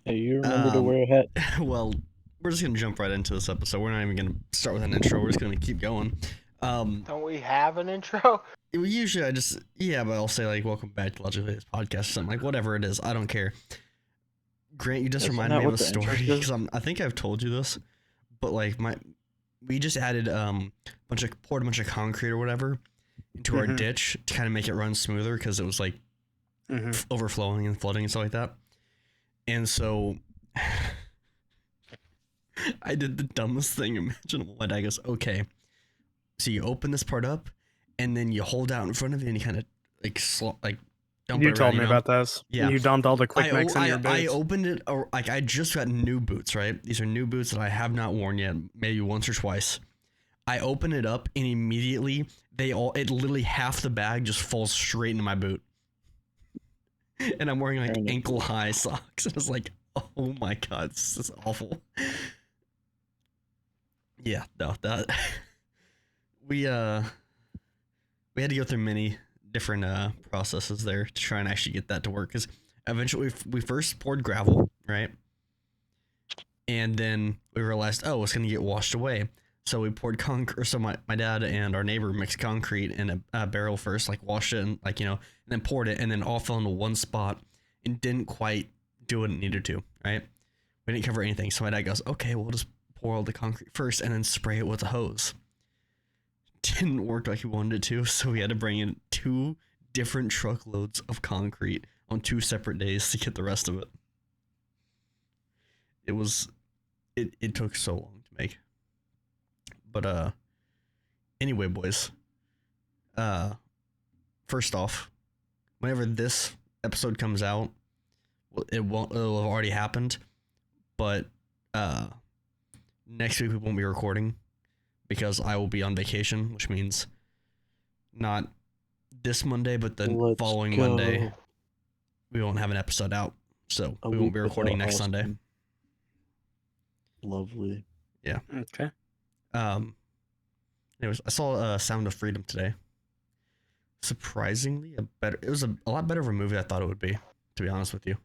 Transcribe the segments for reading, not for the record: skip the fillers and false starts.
Hey, you remember to wear a hat. Well, we're just gonna jump right into this episode. We're not even gonna start with an intro. We're just gonna keep going. Um, Don't we have an intro? Usually I just but I'll say like "Welcome back to Logically podcast" or something like whatever it is. I don't care. Grant, you just That's reminded not me of what a the intro story says. because I think I've told you this, but like we just added poured a bunch of concrete or whatever into our ditch to kind of make it run smoother because it was like overflowing and flooding and stuff like that. And so I did the dumbest thing imaginable. My dad goes, "Okay, so you open this part up, and then you hold out in front of you, and you kind of like dump You it told around, me about this. Yeah, You dumped all the quick mix in your boots. I opened it like I just got new boots. Right, these are new boots that I have not worn yet, maybe once or twice. I open it up, and immediately it literally half the bag just falls straight into my boot, and I'm wearing like ankle high socks. I was like, oh my god, this is awful. Yeah, no, that we had to go through many different processes there to try and actually get that to work. Because eventually we first poured gravel, right, and then we realized, oh, it's gonna get washed away. So we poured concrete. So my dad and our neighbor mixed concrete in a barrel first, like washed it and and then poured it, and then all fell into one spot and didn't quite do what it needed to, right? We didn't cover anything. So my dad goes, okay, we'll just pour all the concrete first and then spray it with a hose. Didn't work like he wanted it to, so we had to bring in 2 different truckloads of concrete on 2 separate days to get the rest of it. It took so long to make. But anyway, boys. First off, whenever this episode comes it'll have already happened. But next week we won't be recording because I will be on vacation, which means not this Monday, but the following Monday we won't have an episode out. So we won't be recording next Sunday. Lovely. Yeah. Okay. Anyways, I saw Sound of Freedom today. Surprisingly, it was a lot better of a movie than I thought it would be, to be honest with you.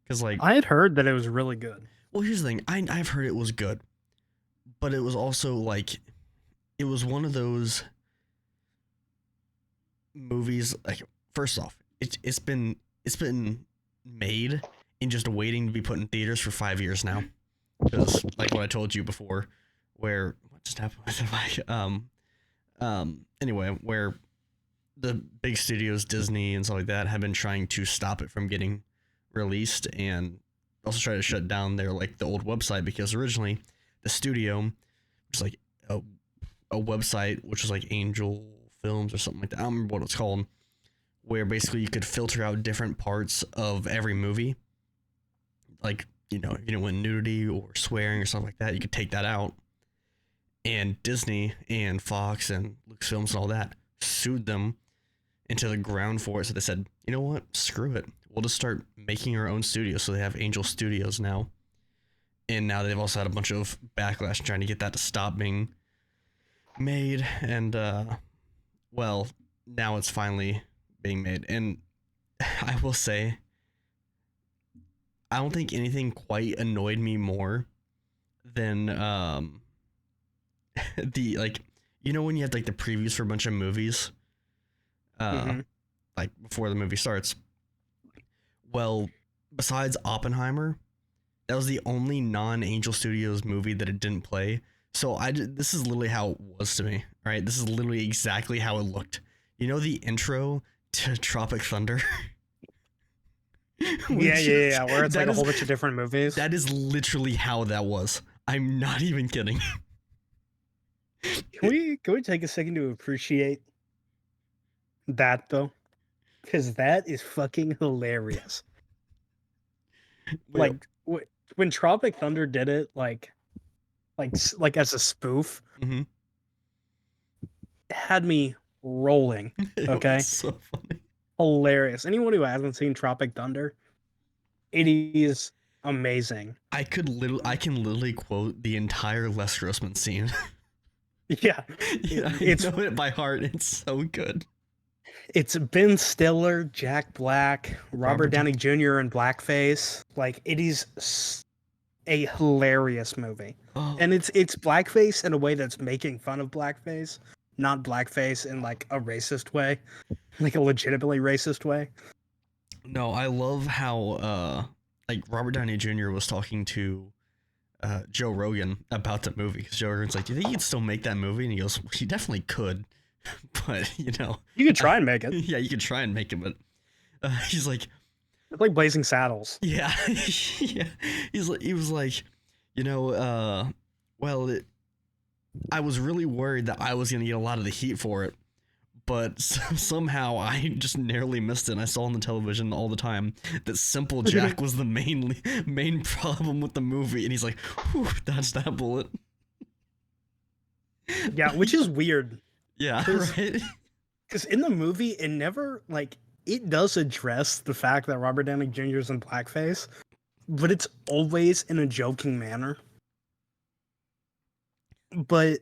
Because like I had heard that it was really good. Well, here's the thing. I've heard it was good, but it was also like it was one of those movies. Like, first off, it's been made and just waiting to be put in theaters for 5 years now. Because like what I told you before, where what just happened with the mic? Anyway, where the big studios, Disney and stuff like that, have been trying to stop it from getting released and also try to shut down their like the old website, because originally the studio was like a website which was like Angel Films or something like that. I don't remember what it's called, where basically you could filter out different parts of every movie. Like, if you didn't want nudity or swearing or something like that, you could take that out. And Disney and Fox and Lucasfilms and all that sued them into the ground for it. So they said, you know what? Screw it. We'll just start making our own studio. So they have Angel Studios now. And now they've also had a bunch of backlash trying to get that to stop being made. And, well, now it's finally being made. And I will say, I don't think anything quite annoyed me more than the like, when you have like the previews for a bunch of movies, like before the movie starts. Well, besides Oppenheimer, that was the only non-Angel Studios movie that it didn't play. So this is literally how it was to me, right? This is literally exactly how it looked. You know the intro to Tropic Thunder? Yeah. Where it's like a whole bunch of different movies. That is literally how that was. I'm not even kidding. Can we take a second to appreciate that though? Because that is fucking hilarious. Like when Tropic Thunder did it, like as a spoof, it had me rolling. Okay, so funny. Hilarious. Anyone who hasn't seen Tropic Thunder, it is amazing. I can literally quote the entire Les Grossman scene. Yeah, I know it by heart. It's so good. It's Ben Stiller, Jack Black, Robert Robert Downey Jr. in blackface. Like it is a hilarious movie. Oh And it's blackface in a way that's making fun of blackface, not blackface in like a racist way, like a legitimately racist way. no, I love how like Robert Downey Jr. was talking to Joe Rogan about the movie because Joe Rogan's like, "Do you think he'd still make that movie?" And he goes, well, "He definitely could, but you know, You could try and make it. yeah, you could try and make it, but he's like, It's like Blazing Saddles. yeah, yeah." He was like, you know, well, I was really worried that I was gonna get a lot of the heat for it, but somehow I just narrowly missed it. And I saw on the television all the time that Simple Jack was the main problem with the movie, and he's like, "Whew, dodged that bullet." Yeah, which is weird. Yeah, 'Cause- right. Because in the movie, it never like it does address the fact that Robert Downey Jr. is in blackface, but it's always in a joking manner. But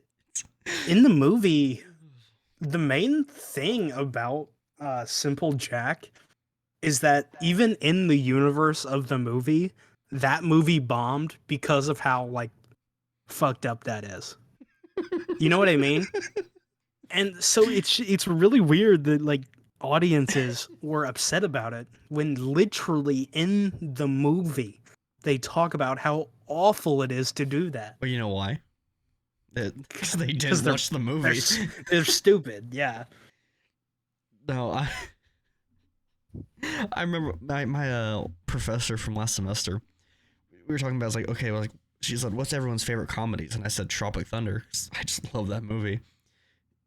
in the movie, the main thing about Simple Jack is that even in the universe of the movie, that movie bombed because of how like fucked up that is. You know what I mean? And so it's really weird that like audiences were upset about it when literally in the movie they talk about how awful it is to do that. But you know why? Because they 'Cause didn't they're- watch the They're, movie. they're stupid, yeah. No, I remember my professor from last semester. We were talking about, I was like, okay, well, like, she said, "What's everyone's favorite comedies?" And I said Tropic Thunder. 'Cause I just love that movie.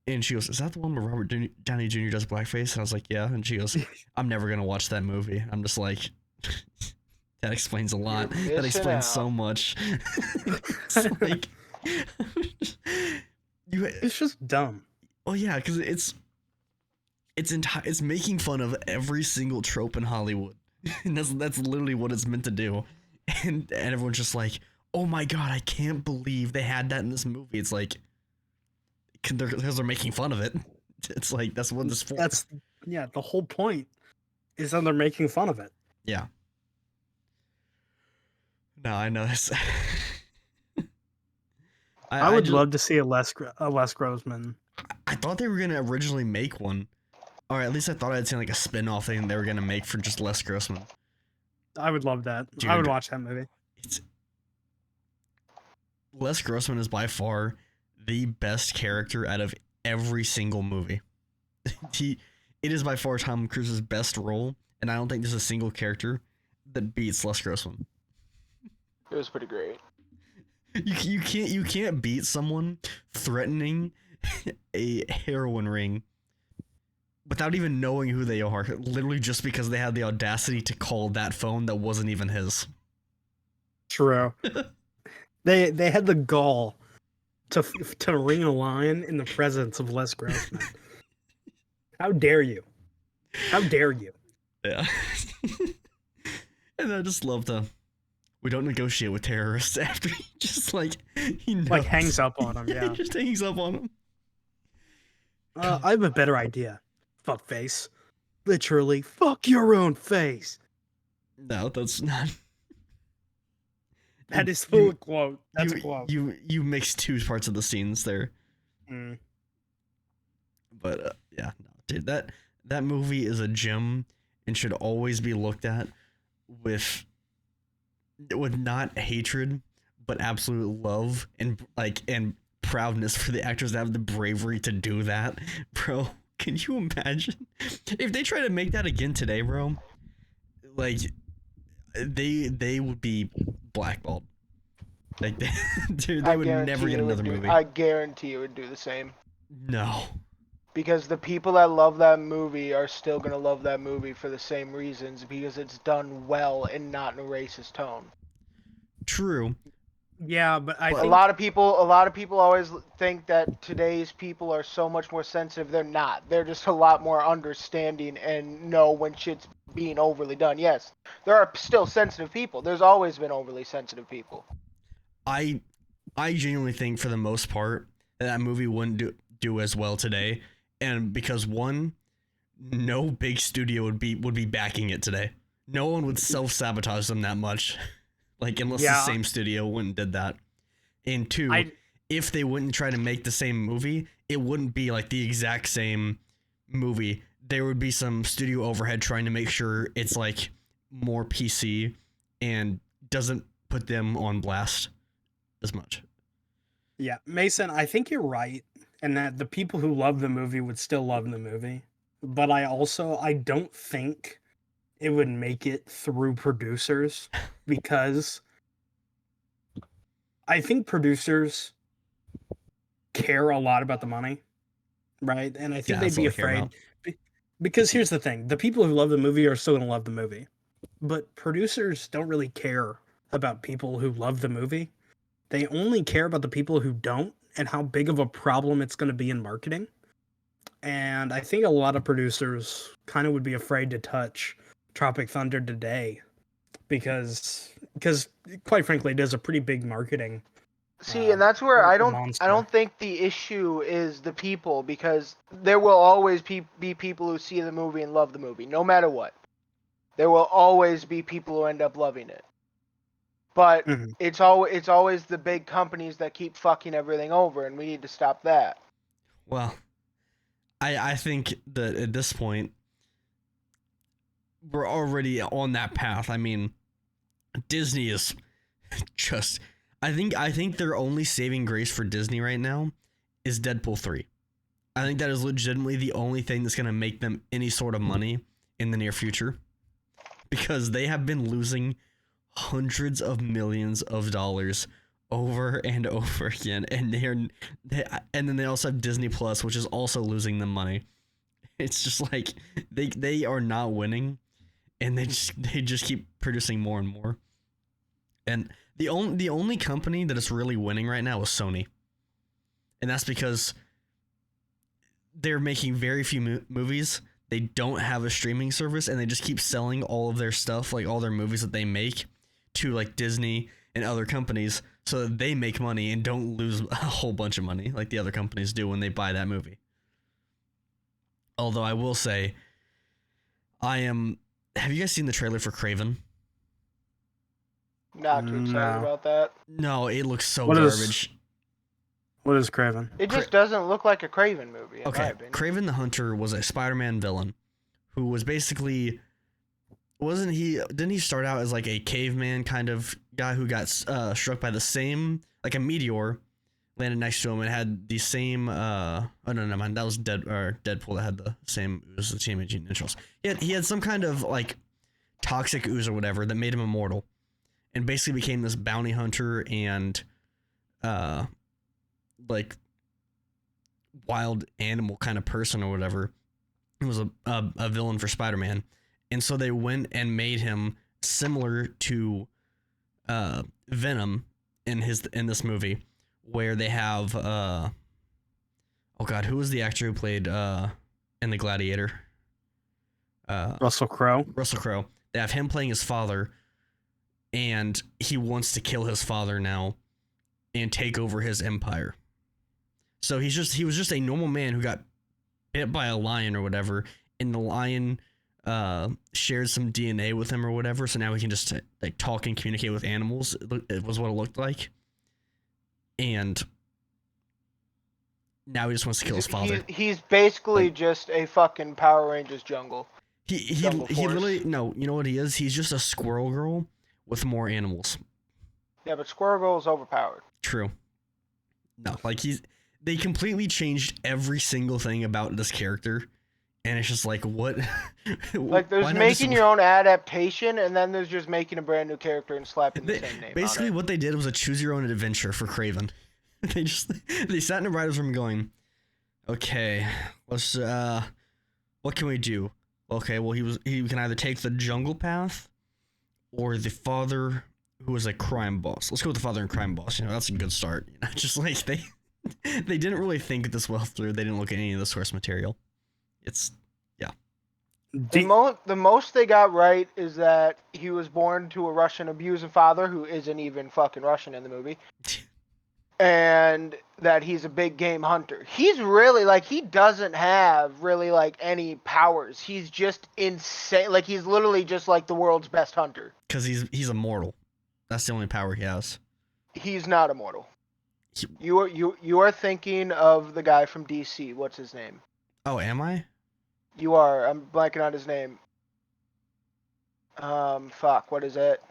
And she goes, "Is that the one where Robert Downey Jr. does blackface?" And I was like, "Yeah." And she goes, "I'm never gonna watch that movie." I'm just like, that explains a lot. You're That missing explains so out. much. It's like, you. It's just dumb. Oh yeah, because it's making fun of every single trope in Hollywood, and that's literally what it's meant to do. And everyone's just like, "Oh my god, I can't believe they had that in this movie." It's like, because they're making fun of it. It's like that's what this for. That's yeah, the whole point is that they're making fun of it. Yeah. No, I know this. I would just- love to see a Les Grossman. I thought they were gonna originally make one, or at least I thought I'd seen like a spin-off thing they were gonna make for just Les Grossman. I would love that. I would Dude. watch that movie. It's Les Grossman is by far the best character out of every single movie. It is by far Tom Cruise's best role, and I don't think there's a single character that beats Les Grossman. It was pretty great. You can't beat someone threatening a heroin ring without even knowing who they are, literally just because they had the audacity to call that phone that wasn't even his. True. They had the gall to ring a line in the presence of Les Grossman. How dare you? How dare you? Yeah. And I just love the we don't negotiate with terrorists after he just like he knows. Like hangs up on him. He Yeah. just hangs up on him. I have a better idea. Fuck face. Literally, fuck your own face. No, that's not. That is You- a quote. That's a you, quote. you mix two parts of the scenes there, Mm. but yeah, no, dude, that movie is a gem and should always be looked at with not hatred, but absolute love and and proudness for the actors that have the bravery to do that, bro. Can you imagine if they try to make that again today, bro? Like, they would be blackballed. Like, dude, they I would guarantee never get it would another do- movie. I guarantee it would do the same. No. Because the people that love that movie are still gonna love that movie for the same reasons, because it's done well and not in a racist tone. True. Yeah, but I A think lot of people always think that today's people are so much more sensitive. They're not. They're just a lot more understanding and know when shit's being overly done. Yes, there are still sensitive people. There's always been overly sensitive people. I genuinely think for the most part that movie wouldn't do as well today, and because one, no big studio would be backing it today. No one would self-sabotage them that much. Like, unless the Yeah. same studio went and did that. And two, I if they wouldn't try to make the same movie, it wouldn't be like the exact same movie. There would be some studio overhead trying to make sure it's like more PC and doesn't put them on blast as much. Yeah, Mason, I think you're right, and that the people who love the movie would still love the movie. But I don't think it would make it through producers because I think producers care a lot about the money, right? And I think Yeah, they'd that's be all I care afraid about. because here's the thing, the people who love the movie are still going to love the movie. But producers don't really care about people who love the movie. They only care about the people who don't and how big of a problem it's going to be in marketing. And I think a lot of producers kind of would be afraid to touch Tropic Thunder today because quite frankly it is a pretty big marketing See, and that's where I monster. don't think the issue is the people, because there will always be people who see the movie and love the movie, no matter what. There will always be people who end up loving it. But Mhm. it's always the big companies that keep fucking everything over, and we need to stop that. Well, I think that at this point we're already on that path. I mean, Disney is just I think their only saving grace for Disney right now is Deadpool 3. I think that is legitimately the only thing that's going to make them any sort of money in the near future, because they have been losing hundreds of millions of dollars over and over again, and and then they also have Disney Plus, which is also losing them money. It's just like they are not winning, and they just keep producing more and more. And the only company that is really winning right now is Sony, and that's because they're making very few movies. They don't have a streaming service, and they just keep selling all of their stuff, like all their movies that they make, to like Disney and other companies, so that they make money and don't lose a whole bunch of money like the other companies do when they buy that movie. Although I will say, have you guys seen the trailer for Craven? Not too excited No. about that. No, it looks so What is- garbage. What is Craven? It just doesn't look like a Craven movie, in my Okay, opinion. Craven the Hunter was a Spider-Man villain who was basically, didn't he start out as like a caveman kind of guy who got struck by the same, like a meteor landed next to him and had the same oh no, never mind, that was Deadpool that had the same, it was the same initials. He had some kind of like toxic ooze or whatever that made him immortal, and basically became this bounty hunter and like wild animal kind of person or whatever. He was a villain for Spider-Man, and so they went and made him similar to Venom in this movie, where they have oh god, who was the actor who played in The Gladiator? Russell Crowe. Russell Crowe. They have him playing his father, and he wants to kill his father now and take over his empire. So he was just a normal man who got bit by a lion or whatever, and the lion shared some DNA with him or whatever, so now he can just like talk and communicate with animals. It was what it looked like. And now he just wants to kill his father. He's basically just a fucking Power Rangers jungle. Jungle He Force. literally, no, you know what he is? He's just a squirrel girl with more animals. Yeah, but Squirrel Girl is overpowered. True. No, like they completely changed every single thing about this character, and it's just like, what? Like, there's Why not making just- your own adaptation, and then there's just making a brand new character and slapping the same name Basically, on it. what they did was a choose your own adventure for Craven. they sat in a writer's room going, okay, let's what can we do? Okay, well he can either take the jungle path or the father who was a crime boss. Let's go with the father and crime boss. You know, that's a good start. You know, just like they didn't really think this well through. They didn't look at any of the source material. It's The most they got right is that he was born to a Russian abusing father who isn't even fucking Russian in the movie. and that he's a big game hunter. He's really like he doesn't have really like any powers. He's just insane. Like he's literally just like the world's best hunter. Because he's immortal. That's the only power he has. He's not immortal. You are thinking of the guy from DC. What's his name? Oh, am I? You are. I'm blanking on his name. Fuck. What is it?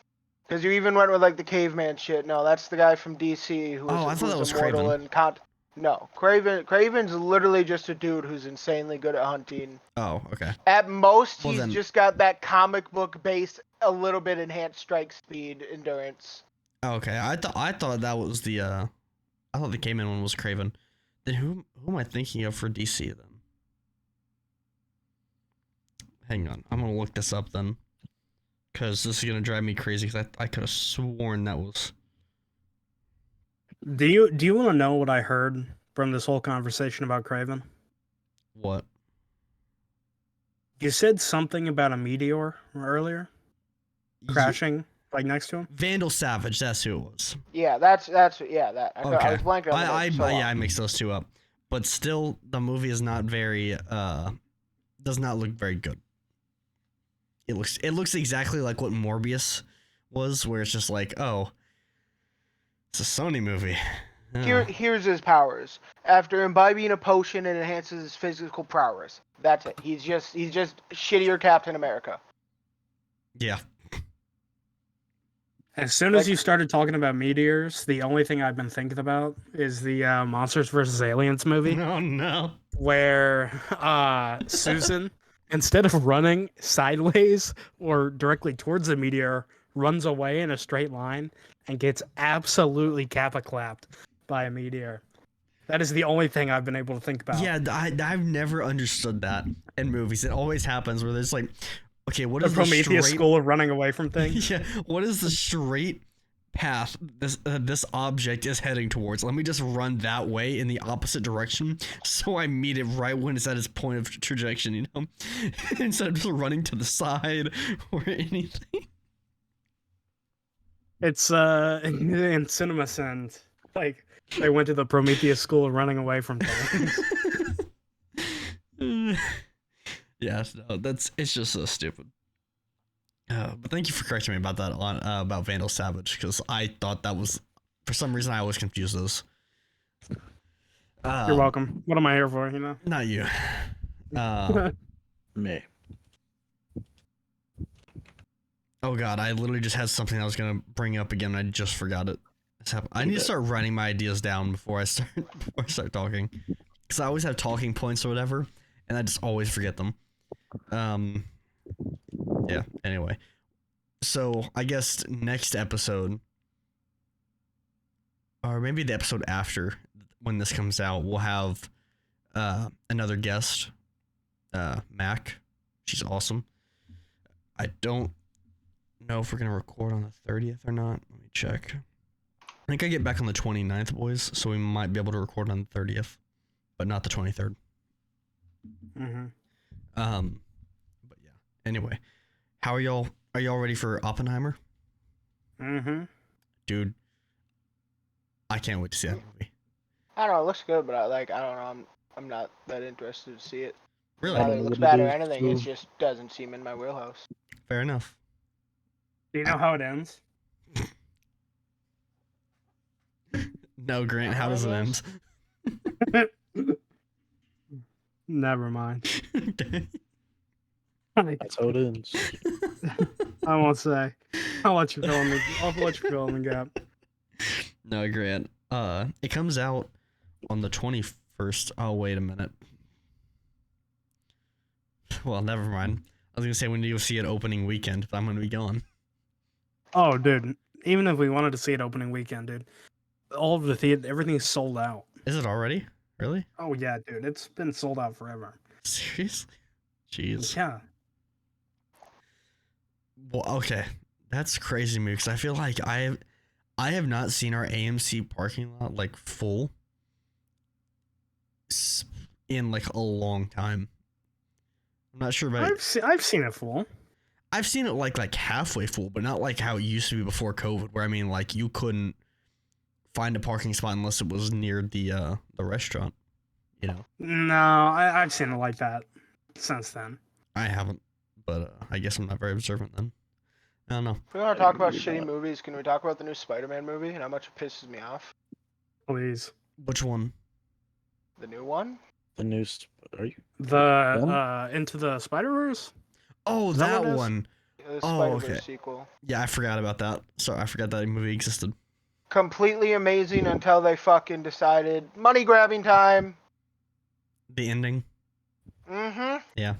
Because you even went with like the caveman shit. No, that's the guy from DC who. Oh, I thought that was immortal Kraven. and no, Craven's literally just a dude who's insanely good at hunting. Oh, okay. At most, Well, he's then- just got that comic book base, a little bit enhanced strike speed, endurance. Oh, okay. I thought that was the I thought the Cayman one was Craven. Then who am I thinking of for DC then? Hang on, I'm gonna look this up then, because this is gonna drive me crazy. Because I could have sworn that was. Do you want to know what I heard from this whole conversation about Craven? What? You said something about a meteor earlier crashing like next to him. Vandal Savage. That's who it was. Yeah, that's that. I Okay. was blanking on the name so long. I mixed those two up, but still, the movie is not very does not look very good. It looks exactly like what Morbius was, where it's just like, oh, it's a Sony movie. Here's his powers. After imbibing a potion, it enhances his physical prowess. That's it. He's just shittier Captain America. Yeah. As soon as you started talking about meteors, the only thing I've been thinking about is the Monsters vs. Aliens movie, Oh no. where Susan, instead of running sideways or directly towards the meteor, runs away in a straight line and gets absolutely kappa clapped by a meteor. That is the only thing I've been able to think about. Yeah, I've never understood that in movies. It always happens where there's like, okay, what The is the Prometheus straight... school of running away from things. Yeah, what is the straight path this object is heading towards? Let me just run that way in the opposite direction, so I meet it right when it's at its point of trajectory, you know, instead of just running to the side or anything. It's in CinemaSins, like they went to the Prometheus school of running away from things. Yes, no, it's just so stupid. But thank you for correcting me about that about Vandal Savage, because I thought that was, for some reason, I always confuse those. You're welcome. What am I here for? You know. Not you. Me. Oh god, I literally just had something I was gonna bring up again, and I just forgot it. I need to start writing my ideas down before I start talking, because I always have talking points or whatever, and I just always forget them. Yeah. Anyway, so I guess next episode, or maybe the episode after when this comes out, we'll have another guest, Mac. She's awesome. I don't know if we're gonna record on the 30th or not. Let me check. I think I get back on the 29th, boys, so we might be able to record on the 30th, but not the 23rd. Mm-hmm. But yeah. Anyway, how are y'all? Are y'all ready for Oppenheimer? Mm-hmm. Dude, I can't wait to see that movie. I don't know. It looks good, but I don't know. I'm not that interested to see it. Really? Not that know it looks what it bad or is, anything. It so- just doesn't seem in my wheelhouse. Fair enough. Do you know how it ends? No, Grant, how does it end? Never mind. Okay. That's how it ends. I won't say. I'll let you fill in the gap. No, Grant. It comes out on the 21st. Oh, wait a minute. Well, never mind. I was gonna say when do you see it opening weekend, but I'm gonna be gone. Oh, dude. Even if we wanted to see it opening weekend, dude, all of the theater, everything's sold out. Is it already? Really? Oh yeah, dude. It's been sold out forever. Seriously? Jeez. Yeah. Well, okay. That's crazy to me because I feel like I have not seen our AMC parking lot like full in like a long time. I'm not sure about it. I've seen it full. I've seen it like halfway full, but not like how it used to be before COVID, where I mean like you couldn't find a parking spot unless it was near the restaurant. You know, No, I've seen it like that since then. I haven't, but I guess I'm not very observant then. I don't know. If we want to talk about agree with shitty that. movies, can we talk about the new Spider-Man movie and how much it pisses me off? Please. Which one? The new one? The news. Are you? The Into the Spider-Verse? Oh, Is that that what it is? one. The Oh, Spider-Verse okay. sequel. Yeah, I forgot about that. Sorry, I forgot that movie existed. Completely amazing until they fucking decided money grabbing time. The ending. Mm-hmm. Yeah.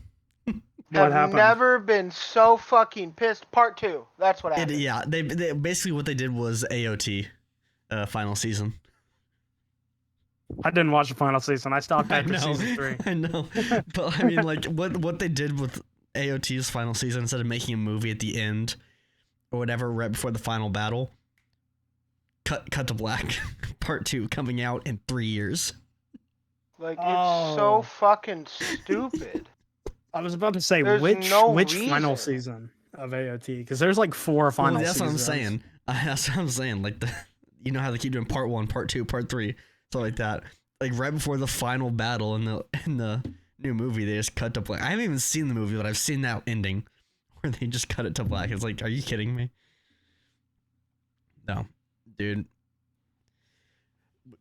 What Have happened? never been so fucking pissed. Part 2. That's what happened. Yeah. They basically what they did was AOT, final season. I didn't watch the final season. I stopped I after know. season 3. I know. But I mean, like what they did with AOT's final season, instead of making a movie at the end or whatever, right before the final battle, cut to black. Part 2 coming out in 3 years. Like, it's Oh. so fucking stupid. I was about to say, There's which no final reason. season of AOT? Because there's like 4 final Well, that's seasons. what I'm saying. That's what I'm saying. Like you know how they keep doing part 1, part 2, part 3, stuff like that. Like right before the final battle in the new movie, they just cut to black. I haven't even seen the movie, but I've seen that ending where they just cut it to black. It's like, are you kidding me? No, dude.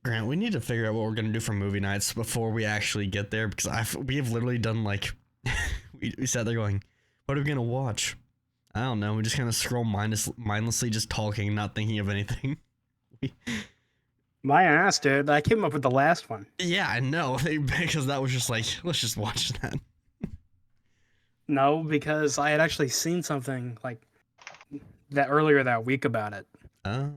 Grant, we need to figure out what we're gonna do for movie nights before we actually get there, because we have literally done like we sat there going, what are we gonna watch? I don't know. We just kind of scroll mindlessly, just talking, not thinking of anything. My ass, dude. I came up with the last one. Yeah, I know, because that was just like, let's just watch that. No, because I had actually seen something like that earlier that week about it. Oh.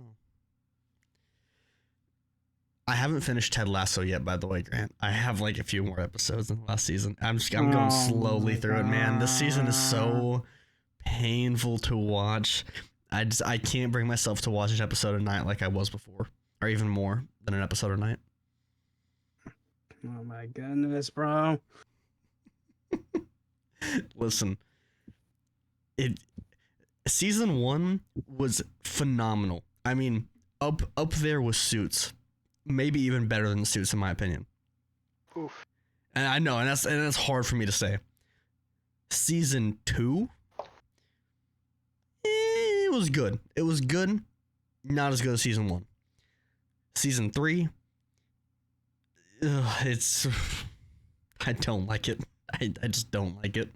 I haven't finished Ted Lasso yet, by the way, Grant. I have like a few more episodes in the last season. I'm going Oh slowly my through it, man. This season is so painful to watch. I can't bring myself to watch an episode a night like I was before, or even more than an episode a night. Oh my goodness, bro. Listen, season 1 was phenomenal. I mean, up there with Suits. Maybe even better than Suits, in my opinion. Oof. And I know, and that's hard for me to say. Season 2, it was good. It was good, not as good as season 1. Season 3, it's I don't like it. I just don't like it.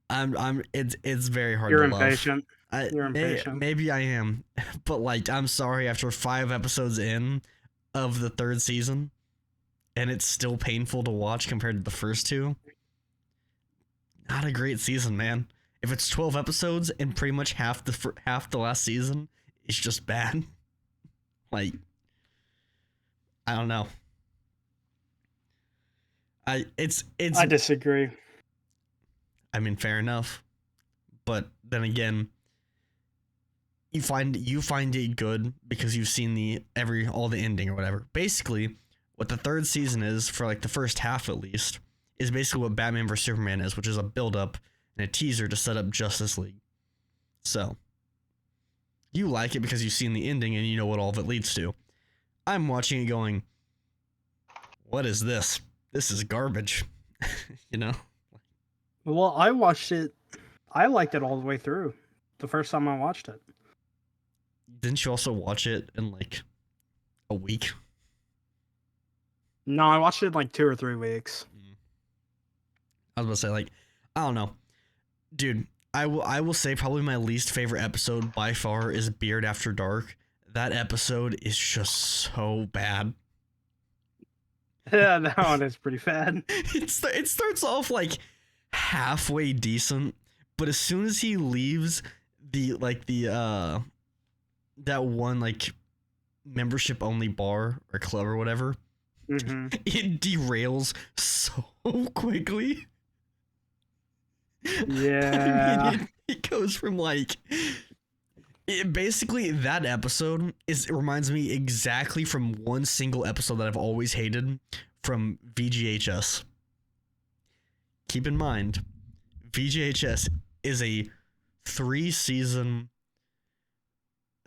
It's very hard You're to love. impatient. You're impatient. Maybe I am, but like, I'm sorry, after 5 episodes in of the 3rd season, and it's still painful to watch compared to the first 2. Not a great season, man. If it's 12 episodes and pretty much half the last season, it's just bad. Like, I don't know. I disagree. I mean, fair enough, but then again, you find it good because you've seen all the ending or whatever. Basically, what the 3rd season is, for like the first half at least, is basically what Batman vs Superman is, which is a build up and a teaser to set up Justice League. So you like it because you've seen the ending and you know what all of it leads to. I'm watching it going, what is this? This is garbage. You know? Well, I watched it. I liked it all the way through. The first time I watched it. Didn't you also watch it in like a week? No, I watched it in like 2 or 3 weeks. I was about to say, like, I don't know. Dude, I will say probably my least favorite episode by far is Beard After Dark. That episode is just so bad. Yeah, that one is pretty bad. It starts off like halfway decent, but as soon as he leaves that one like membership only bar or club or whatever, Hmm. it derails so quickly. Yeah. I mean, it goes from like basically that episode it reminds me exactly from one single episode that I've always hated from VGHS. Keep in mind, VGHS is a 3-season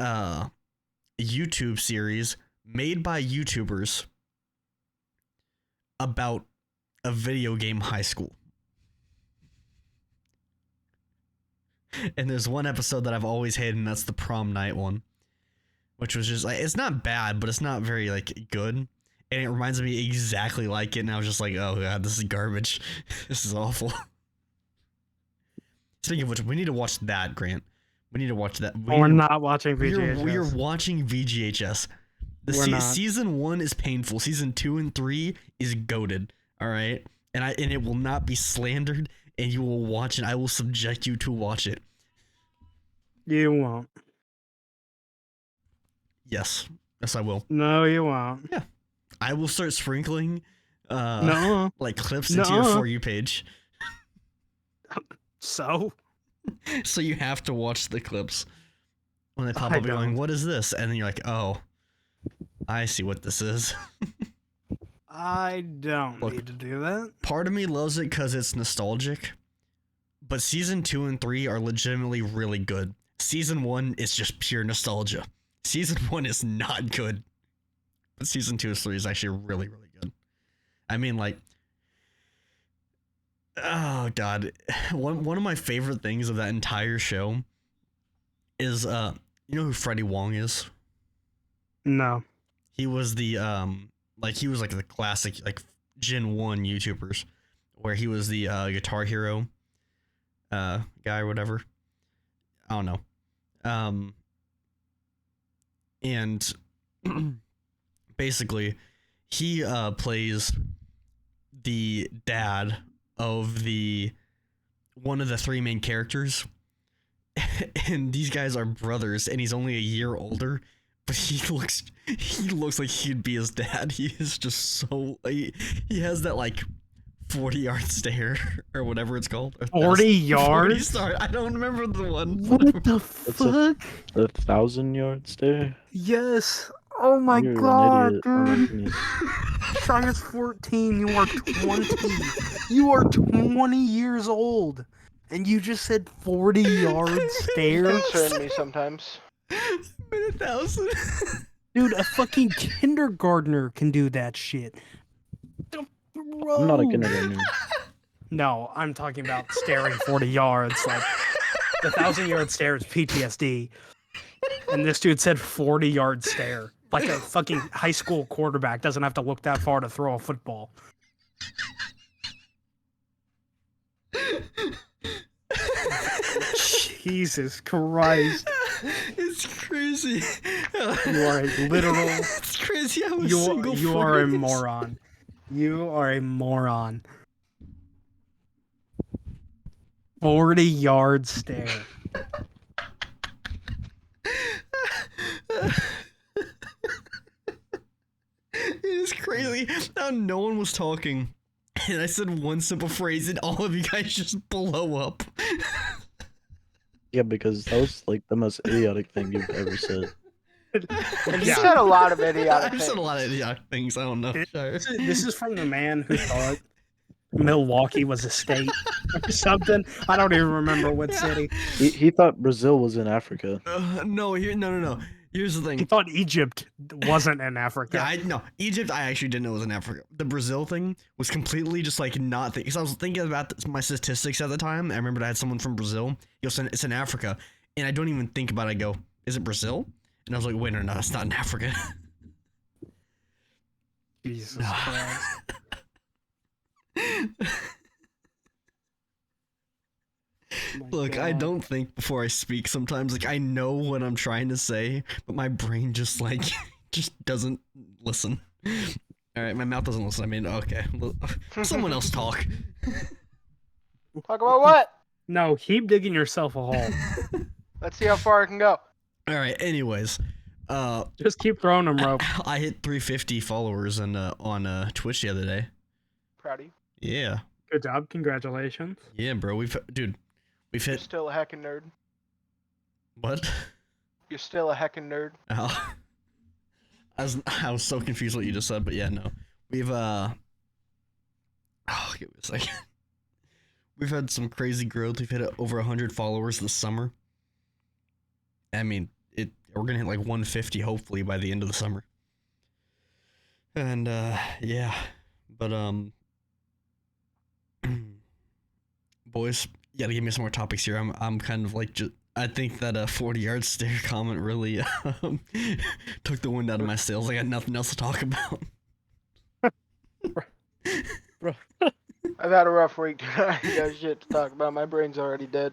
YouTube series made by YouTubers about a video game high school. And there's one episode that I've always hated, and that's the prom night one, which was just like, it's not bad, but it's not very like good, and it reminds me exactly like it, and I was just like, oh god, this is garbage. This is awful. Speaking of which, we need to watch that, Grant. We need to watch that. We're not watching VGHS. We're watching VGHS. We're not. Season 1 is painful. Season 2 and 3 is goated. All right, and it will not be slandered, and you will watch it. I will subject you to watch it. You won't. Yes, I will. No, you won't. I will start sprinkling, No. like clips into your For You page. So You have to watch the clips when they pop I up. You're going, don't. what is this? And then you're like, oh, I see what this is. I don't Look. need to do that. Part of me loves it because it's nostalgic, but season 2 and 3 are legitimately really good. Season 1 is just pure nostalgia. Season 1 is not good, but season 2 and 3 is actually really, really good. I mean, like, oh god, one of my favorite things of that entire show is you know who Freddie Wong is? No. He was the he was like the classic like Gen 1 YouTubers, where he was the Guitar Hero guy or whatever. I don't know. And basically he plays the dad of one of the 3 main characters. And these guys are brothers, and he's only a year older, but he looks like he'd be his dad. He is just so he has that like 40-yard stare or whatever it's called. 40 yards? I don't remember the one. What the That's a- fuck? The 1,000-yard stare. Yes. Oh my You're god, an idiot. Oh my dude. goodness. Sean is 14. You are 20. You are 20 years old. And you just said 40-yard stare? Concern me sometimes. Been 1,000. Dude, a fucking kindergartner can do that shit. Bro. I'm not a kindergartner. No, I'm talking about staring 40 yards. Like, the 1,000-yard stare is PTSD. And this dude said 40-yard stare. Like a fucking high school quarterback doesn't have to look that far to throw a football. Jesus Christ. It's crazy. You are a literal... It's crazy how a single You are a phrase- moron. You are a moron. 40-yard stare. It is crazy how no one was talking, and I said one simple phrase, and all of you guys just blow up. Yeah, because that was like the most idiotic thing you've ever said. And you Yeah. said a lot of idiotic I've said a things. lot of idiotic things. I don't know. Sorry. This is from the man who thought Milwaukee was a state or something. I don't even remember what city. He thought Brazil was in Africa. No. Here's the He thing. thought Egypt wasn't in Africa. No, Egypt. I actually didn't know it was in Africa. The Brazil thing was completely just like not because I was thinking about my statistics at the time. I remembered I had someone from Brazil. He said it's in Africa, and I don't even think about it. I go, is it Brazil? And I was like, wait, no, it's not in Africa. Jesus Christ. My Look, I God. don't think before I speak sometimes. Like, I know what I'm trying to say, but my brain just, like, just doesn't listen. Alright, my mouth doesn't listen. I mean, okay. Someone else talk. Talk about what? No, keep digging yourself a hole. Let's see how far I can go. Alright, anyways. Just keep throwing them rope. I hit 350 followers on Twitch the other day. Proud of you. Yeah. Good job. Congratulations. Yeah, bro. We've You're hit... still a heckin' nerd. What? You're still a heckin' nerd. Oh. I was so confused what you just said, but yeah, no. We've oh, give me a second. We've had some crazy growth. We've hit over 100 followers this summer. I mean, we're gonna hit like 150 hopefully by the end of the summer. And yeah, but boys, you gotta give me some more topics here. I'm kind of like I think that a 40-yard stare comment really took the wind out of my sails. I got nothing else to talk about. Bro. I've had a rough week. I got shit to talk about. My brain's already dead.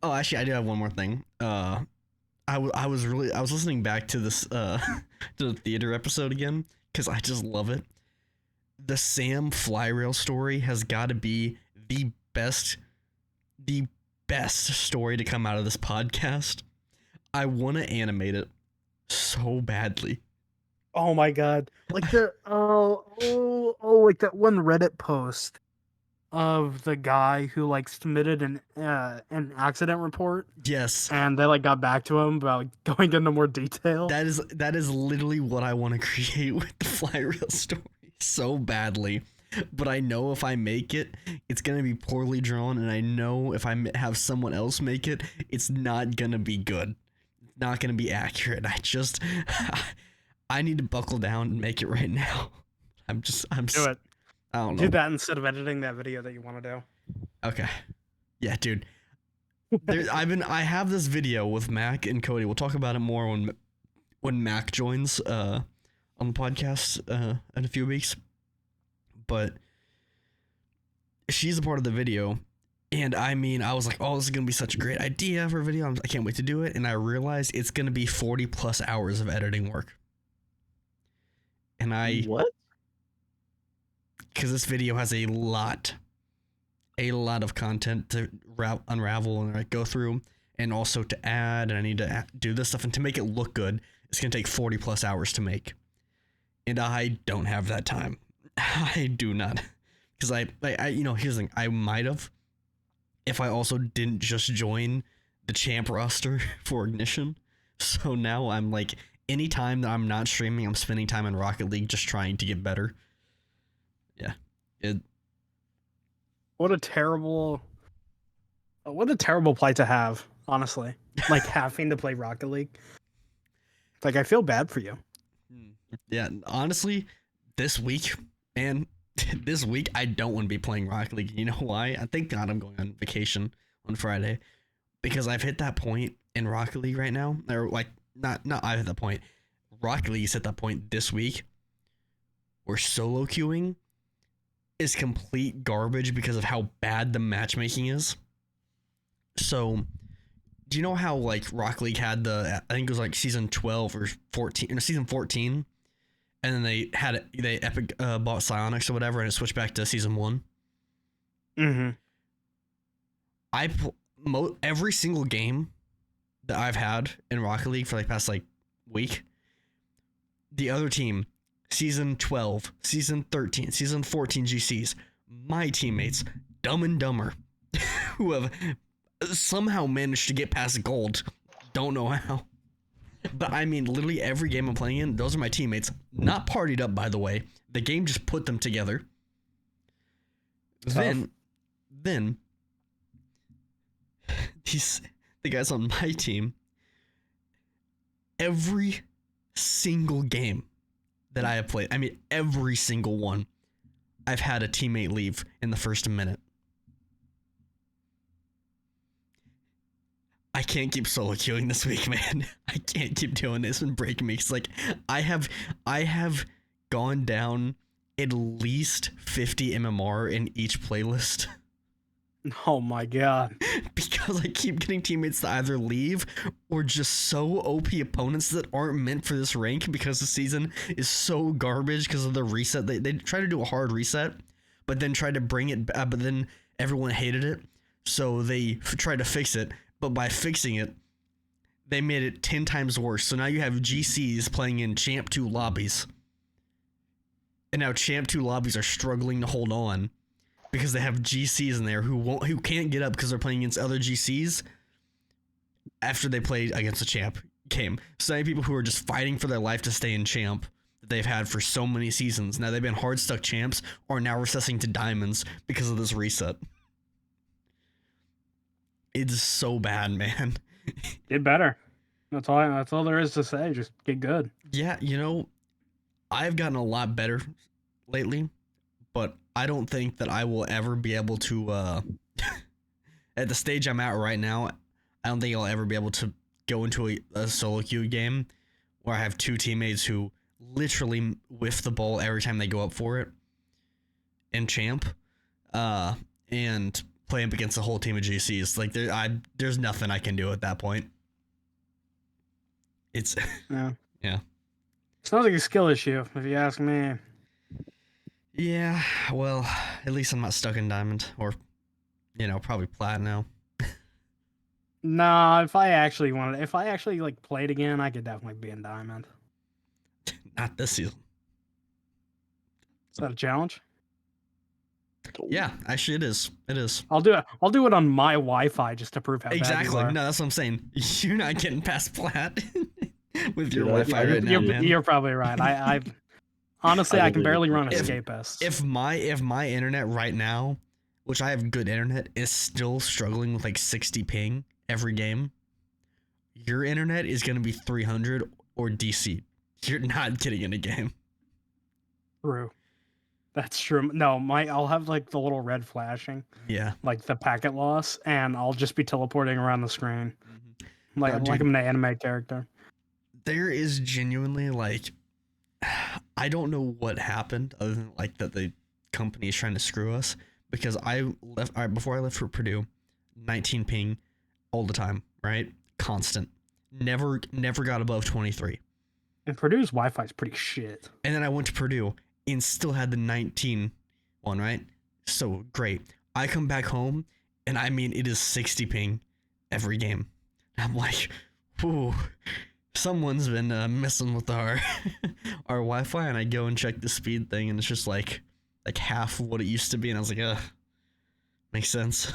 Oh, actually, I do have one more thing. I was listening back to this to the theater episode again because I just love it. The Sam Flyrail story has got to be the best story to come out of this podcast. I want to animate it so badly. Oh my god! Like like that one Reddit post of the guy who like submitted an accident report, Yes, and they like got back to him about going into more detail. that is literally what I want to create with the Flyrail story so badly. But I know if I make it, it's gonna be poorly drawn, and I know if I have someone else make it, it's not gonna be good. It's not gonna be accurate. I need to buckle down and make it right now. I'm Do it. I don't know. Do that instead of editing that video that you want to do. Okay. Yeah, dude. I have this video with Mac and Cody. We'll talk about it more when Mac joins on the podcast in a few weeks. But she's a part of the video, and I mean, I was like, oh, this is gonna be such a great idea for a video. I can't wait to do it. And I realized it's gonna be 40 plus hours of editing work. And What? because this video has a lot of content to unravel and like go through, and also to add, and I need to do this stuff, and to make it look good, it's gonna take 40 plus hours to make, and I don't have that time. I do not, because I here's the thing, I might have if I also didn't just join the champ roster for Ignition. So now I'm like, anytime that I'm not streaming, I'm spending time in Rocket League just trying to get better. Yeah. What a terrible plight to have, honestly. Like having to play Rocket League. Like, I feel bad for you. Yeah, honestly, this week, man, this week I don't want to be playing Rocket League. You know why? Thank God I'm going on vacation on Friday, because I've hit that point in Rocket League right now. Or like, not I've hit that point. Rocket League's at that point this week where solo queuing is complete garbage because of how bad the matchmaking is. So, do you know how like Rocket League had I think it was like season 12 or 14, or season 14, and then they Epic bought Psyonix or whatever, and it switched back to season 1. Mm-hmm. Every single game that I've had in Rocket League for like past like week, the other team, season 12, season 13, season 14 GCs, my teammates, Dumb and Dumber, who have somehow managed to get past gold. Don't know how. But I mean, literally every game I'm playing in, those are my teammates. Not partied up, by the way. The game just put them together. Tough. Then the guys on my team, every single game that I have played, I mean every single one, I've had a teammate leave in the first minute. I can't keep solo queuing this week, man. I can't keep doing this and breaking me. Cause like I have gone down at least 50 MMR in each playlist. Oh my god. Because I keep getting teammates to either leave or just so OP opponents that aren't meant for this rank, because the season is so garbage because of the reset. They try to do a hard reset, but then try to bring it back, but then everyone hated it, so they tried to fix it. But by fixing it, they made it 10 times worse. So now you have GCs playing in Champ 2 lobbies. And now Champ 2 lobbies are struggling to hold on because they have GCs in there who can't get up because they're playing against other GCs after they played against the Champ game. So many people who are just fighting for their life to stay in Champ that they've had for so many seasons. Now they've been hard stuck champs are now recessing to diamonds because of this reset. It's so bad, man. Get better. That's all there is to say. Just get good. Yeah, I've gotten a lot better lately, but I don't think that I will ever be able to at the stage I'm at right now, I don't think I'll ever be able to go into a solo queue game where I have two teammates who literally whiff the ball every time they go up for it and champ and play up against the whole team of GCs. Like there's nothing I can do at that point. It's Yeah. Yeah. Sounds like a skill issue, if you ask me. Yeah, well, at least I'm not stuck in diamond or probably plat now. No, if I actually like played again, I could definitely be in diamond. Not this season. Is that a challenge? Yeah, actually it is. It is. I'll do it on my Wi-Fi just to prove how bad you Exactly. are. No, that's what I'm saying. You're not getting past plat with your Dude, Wi-Fi right now, man. You're probably right. I honestly I can Probably barely run if- Escapist. If my internet right now, which I have good internet, is still struggling with like 60 ping every game, your internet is gonna be 300 or DC. You're not getting in a game. True. That's true. No, I'll have like the little red flashing, Yeah. like the packet loss, and I'll just be teleporting around the screen. Like No, dude. I'm an anime character. There is genuinely like, I don't know what happened other than like that the company is trying to screw us, because before I left for Purdue, 19 ping all the time, right? Constant. Never got above 23. And Purdue's Wi-Fi is pretty shit. And then I went to Purdue and still had the 19 one, right? So great. I come back home and I mean it is 60 ping every game. I'm like, whew, someone's been messing with our our Wi-Fi, and I go and check the speed thing and it's just like half of what it used to be, and I was like, makes sense.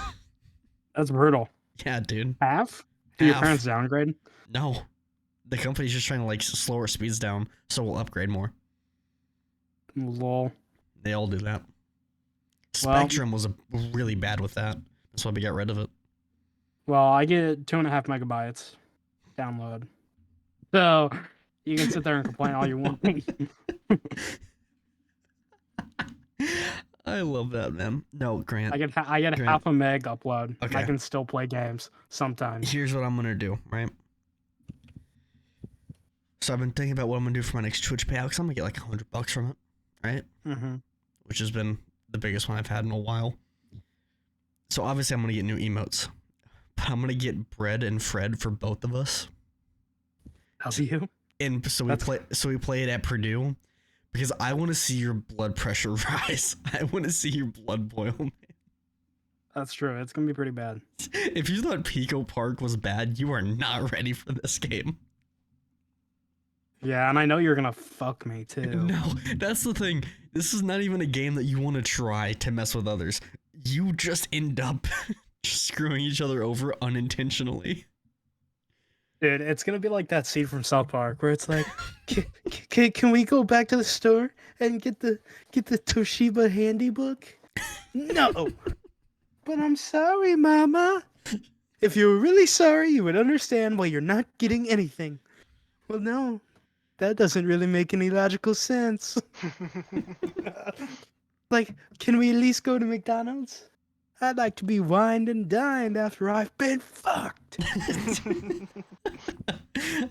That's brutal. Yeah, dude. Half? Do your Half. parents downgrade? No. The company's just trying to like slow our speeds down so we'll upgrade more. Lol. They all do that. Well- Spectrum was really bad with that. That's why we got rid of it. Well, I get 2.5 megabytes download. So you can sit there and complain all you want. I love that, man. No, Grant. I get Grant. half a meg upload. And I Okay. can still play games sometimes. Here's what I'm gonna do, right? So I've been thinking about what I'm gonna do for my next Twitch payout, because I'm gonna get like $100 from it, right? Mm-hmm. Which has been the biggest one I've had in a while. So obviously I'm gonna get new emotes, but I'm gonna get Bread and Fred for both of us. How's you? And so we play it at Purdue, because I want to see your blood pressure rise. I want to see your blood boil. Man. That's true. It's gonna be pretty bad. If you thought Pico Park was bad, you are not ready for this game. Yeah, and I know you're gonna fuck me too. No, that's the thing. This is not even a game that you want to try to mess with others. You just end up just screwing each other over unintentionally. Dude, it's gonna be like that scene from South Park where it's like, can we go back to the store and get the Toshiba handy book? No, but I'm sorry, Mama. If you were really sorry, you would understand why you're not getting anything. Well, no, that doesn't really make any logical sense. Like, can we at least go to McDonald's? I'd like to be wined and dined after I've been fucked.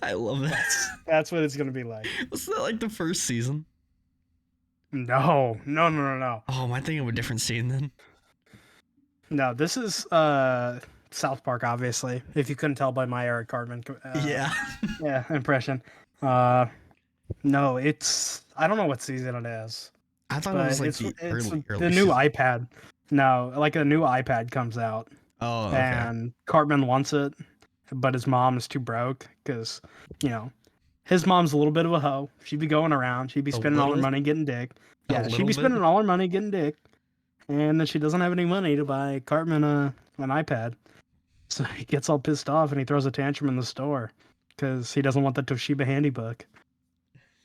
I love that. That's what it's gonna be like. Was that like the first season? No. Oh, am I thinking of a different scene then? No, this is South Park, obviously. If you couldn't tell by my Eric Cartman Yeah. yeah impression. No, it's I don't know what season it is. I thought But it was like it's, the it's early the new season. iPad. No, like a new iPad comes out, Oh, okay. and Cartman wants it, but his mom is too broke because, his mom's a little bit of a hoe. She'd be going around. She'd be A spending all her little? money getting dick. A Yeah, she'd little be bit? spending all her money getting dick, and then she doesn't have any money to buy Cartman an iPad. So he gets all pissed off and he throws a tantrum in the store because he doesn't want the Toshiba Handybook.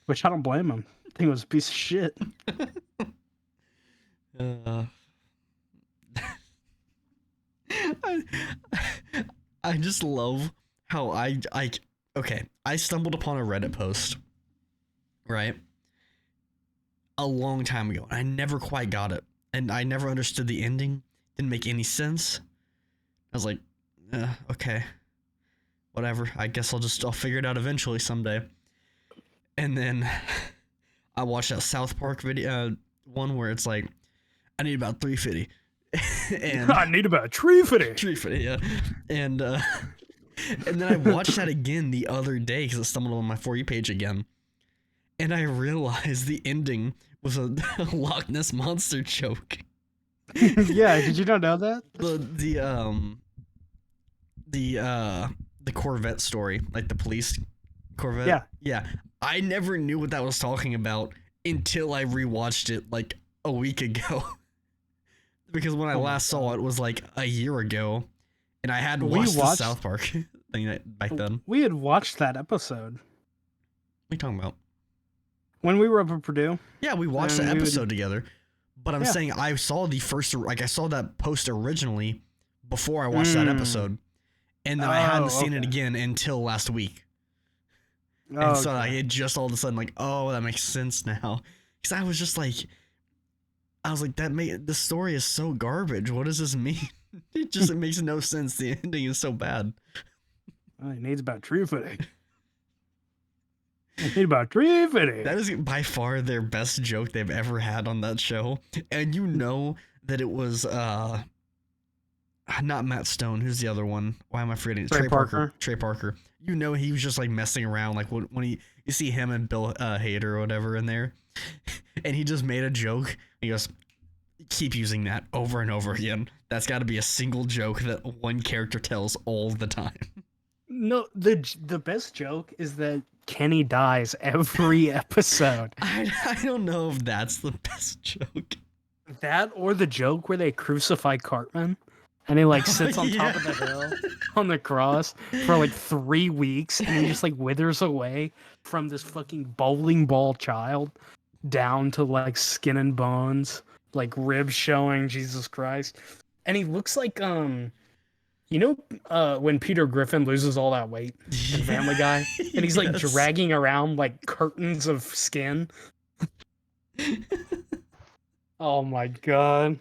Which I don't blame him. I think it was a piece of shit. I just love how I okay, I stumbled upon a Reddit post, right? A long time ago. I never quite got it. And I never understood the ending. Didn't make any sense. I was like, okay. Whatever. I guess I'll figure it out eventually someday. And then I watched that South Park video one where it's like, I need about 350. And I need about 350. 350, yeah. And then I watched that again the other day because it stumbled on my For You page again. And I realized the ending was a Loch Ness Monster joke. Yeah, did you not know that? The Corvette story, like the police Corvette. Yeah. Yeah. I never knew what that was talking about until I rewatched it like a week ago. Because when I last saw it was like a year ago, and I hadn't watched the South Park thing back then. We had watched that episode. What are you talking about? When we were up at Purdue. Yeah, we watched the episode together. But I'm Yeah. saying I saw I saw that post originally before I watched that episode. And then I hadn't seen it again until last week. And so it just all of a sudden like, oh, that makes sense now. Because I was just like, the story is so garbage. What does this mean? It makes no sense. The ending is so bad. It needs about 350. It need about 350. That is by far their best joke they've ever had on that show. And you know that it was not Matt Stone. Who's the other one? Why am I forgetting? Trey Parker. Trey Parker. You know he was just like messing around, like when you see him and Bill Hader or whatever in there, and he just made a joke. He goes, "Keep using that over and over again. That's got to be a single joke that one character tells all the time." No, the best joke is that Kenny dies every episode. I don't know if that's the best joke. That or the joke where they crucify Cartman. And he like sits on top of the hill on the cross for like 3 weeks, and he just like withers away from this fucking bowling ball child down to like skin and bones, like ribs showing, Jesus Christ. And he looks like when Peter Griffin loses all that weight in Family Guy, and he's like dragging around like curtains of skin. Oh my god.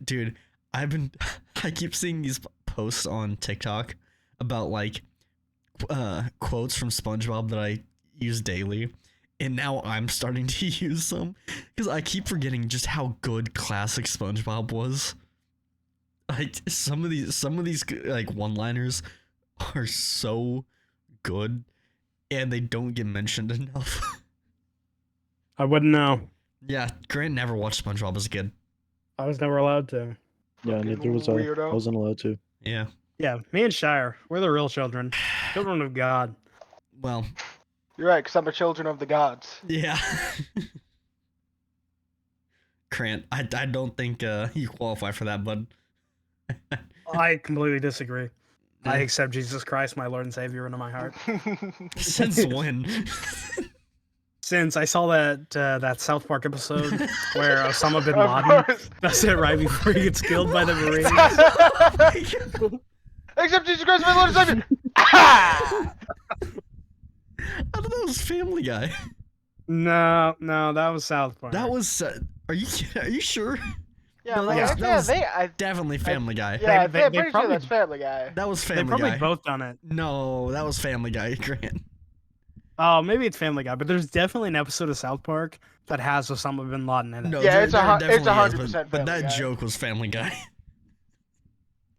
Dude, I keep seeing these posts on TikTok about like quotes from SpongeBob that I use daily, and now I'm starting to use some because I keep forgetting just how good classic SpongeBob was. Like some of these like one-liners are so good, and they don't get mentioned enough. I wouldn't know. Yeah, Grant never watched SpongeBob as a kid. I was never allowed to. Yeah, neither was I. Weirdo. I wasn't allowed to. Yeah. Yeah, me and Shire, we're the real children. Children of God. Well, You're right, because I'm a children of the gods. yeah. Grant, I don't think you qualify for that, bud. I completely disagree. I accept Jesus Christ, my Lord and Savior, into my heart. Since when? Since I saw that South Park episode where Osama bin Of Laden course. does it right before he gets killed by the Marines. Except Jesus Christ, my Lord and Savior. Ah! I thought that was Family Guy. No, that was South Park. That was. Are you sure? Yeah, No, like, that was- yeah, was- they, Definitely Family Guy. yeah, they I'm pretty sure probably- that's Family Guy. That was They've Family probably Guy. both done it. No, that was Family Guy, Grant. Oh, maybe it's Family Guy, but there's definitely an episode of South Park that has Osama bin Laden in it. No, Yeah, there- it's there 100% definitely is, but that Family Guy. joke was Family Guy.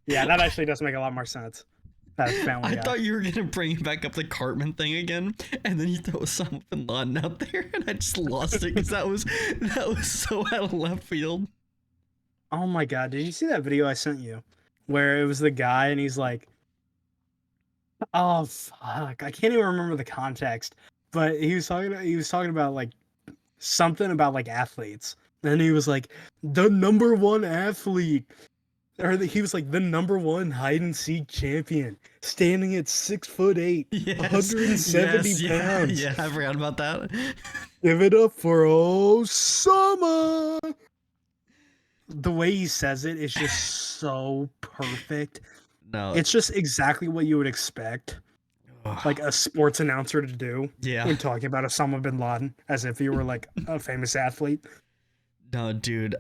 Yeah, that actually does make a lot more sense. That's Family I Guy. thought you were gonna bring back up the Cartman thing again, and then you throw Osama bin Laden out there, and I just lost it because that was so out of left field. Oh my god, did you see that video I sent you? Where it was the guy and he's like, oh fuck, I can't even remember the context. But he was talking about like something about like athletes. Then he was like, the number one athlete. He was like the number one hide and seek champion, standing at 6'8", Yes, 170 yes, pounds. Yeah, I forgot about that. Give it up for Osama. The way he says it is just so perfect. No, It's just exactly what you would expect Ugh. like a sports announcer to do Yeah. when talking about Osama bin Laden as if he were like a famous athlete. No, dude.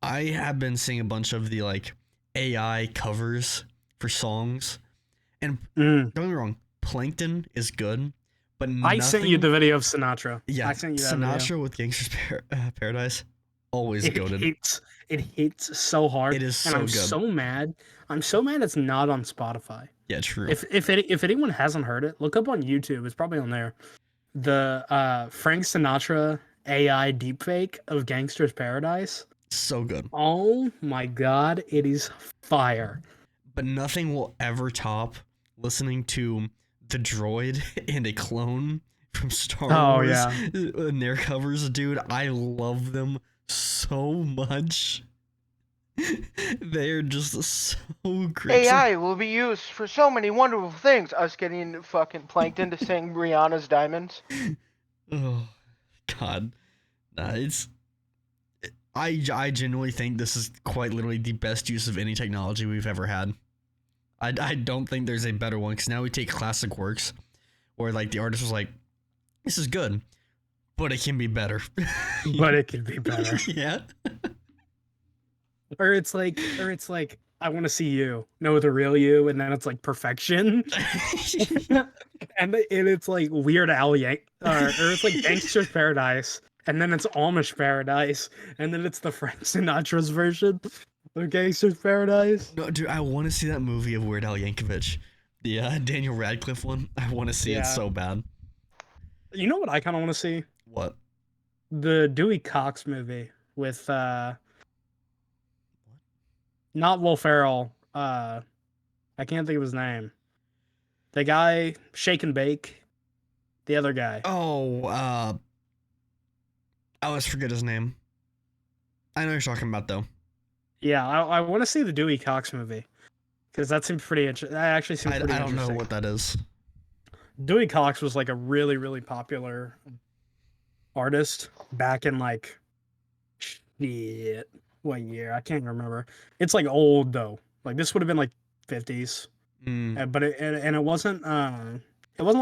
I have been seeing a bunch of the like AI covers for songs. And Mm. don't get me wrong, Plankton is good, but I sent you nothing- the video of Sinatra. yeah, I sent you that video. Sinatra with Gangster's Paradise, always goaded. It hits so hard. It is and so I'm good. so mad. I'm so mad it's not on Spotify. Yeah, true. If anyone hasn't heard it, look up on YouTube. It's probably on there. The Frank Sinatra AI deepfake of Gangster's Paradise. So good. Oh my god, it is fire. But nothing will ever top listening to the droid and a clone from Star Oh, Wars yeah. and their covers, dude. I love them so much. They're just so great. AI will be used for so many wonderful things. Us getting fucking Plankton to sing Rihanna's Diamonds. Oh God, nah, I genuinely think this is quite literally the best use of any technology we've ever had. I don't think there's a better one because now we take classic works where like the artist was like, this is good, but it can be better. But it could be better. Yeah. Or it's like I want to see you, know the real you, and then it's like perfection. and it's like Weird Al Yank, or it's like Gangster's Paradise, and then it's Amish Paradise, and then it's the Frank Sinatra's version of Gangster's Paradise. No, dude, I want to see that movie of Weird Al Yankovic, the Daniel Radcliffe one. I want to see Yeah. it so bad. You know what I kind of want to see? What? The Dewey Cox movie with not Will Ferrell. I can't think of his name. The guy Shake and Bake. The other guy. Oh, I always forget his name. I know what you're talking about though. Yeah, I want to see the Dewey Cox movie because that seems pretty interesting. That actually seems I pretty don't know interesting. what that is. Dewey Cox was like a really, really popular artist back in like shit. What year? I can't remember. It's like old though. Like this would have been like 50s. Mm, But it wasn't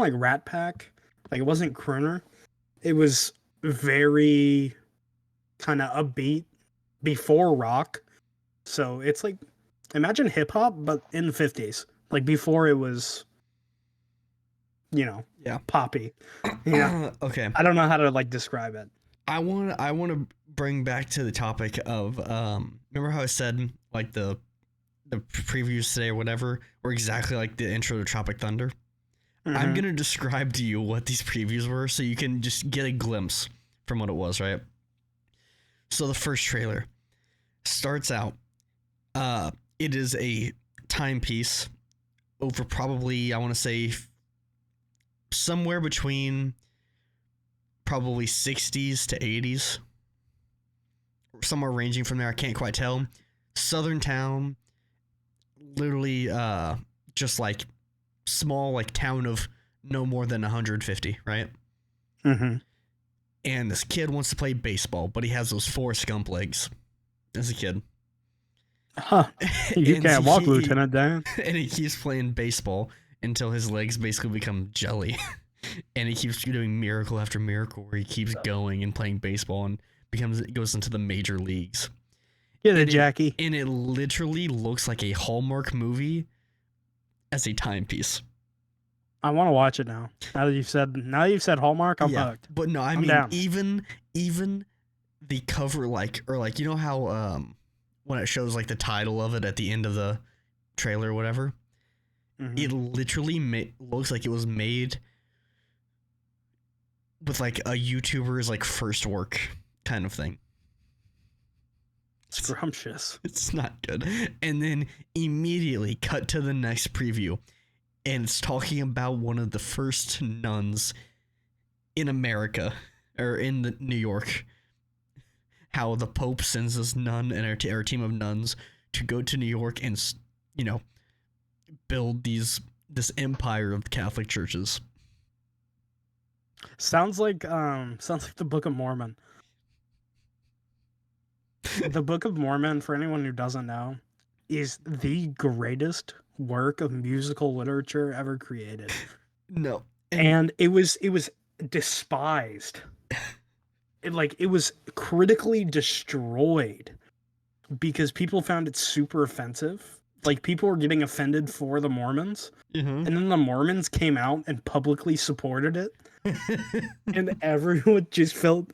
like Rat Pack. Like it wasn't crooner. It was very kind of upbeat before rock. So it's like imagine hip hop but in the 50s. Like before it was Yeah. poppy. Yeah. Okay. I don't know how to like describe it. I want to bring back to the topic of remember how I said like the previews today or whatever were exactly like the intro to Tropic Thunder. I'm Mhm. gonna describe to you what these previews were so you can just get a glimpse from what it was, right? So the first trailer starts out. It is a timepiece over probably I want to say somewhere between probably 60s to 80s, somewhere ranging from there. I can't quite tell. Southern town, literally just like small like town of no more than 150, right? Mhm. And this kid wants to play baseball, but he has those Forrest Gump legs as a kid. Huh. You And can't walk, he- Lieutenant Dan. And he keeps playing baseball until his legs basically become jelly. And he keeps doing miracle after miracle where he keeps going and playing baseball and goes into the major leagues. Get it, And Jackie. And it literally looks like a Hallmark movie as a timepiece. I want to watch it now. Now that you've said Hallmark, I'm Yeah, hooked. but no, I I'm mean down. even the cover like you know how when it shows like the title of it at the end of the trailer or whatever, Mhm. it literally looks like it was made with like a YouTuber's like first work kind of thing. Scrumptious. It's not good. And then immediately cut to the next preview. And it's talking about one of the first nuns in America, or in New York. How the Pope sends this nun and our team of nuns to go to New York and, build this empire of Catholic churches. Sounds like the Book of Mormon. The Book of Mormon, for anyone who doesn't know, is the greatest work of musical literature ever created. No. and it was despised. It was critically destroyed because people found it super offensive. Like, people were getting offended for the Mormons, and then the Mormons came out and publicly supported it, and everyone just felt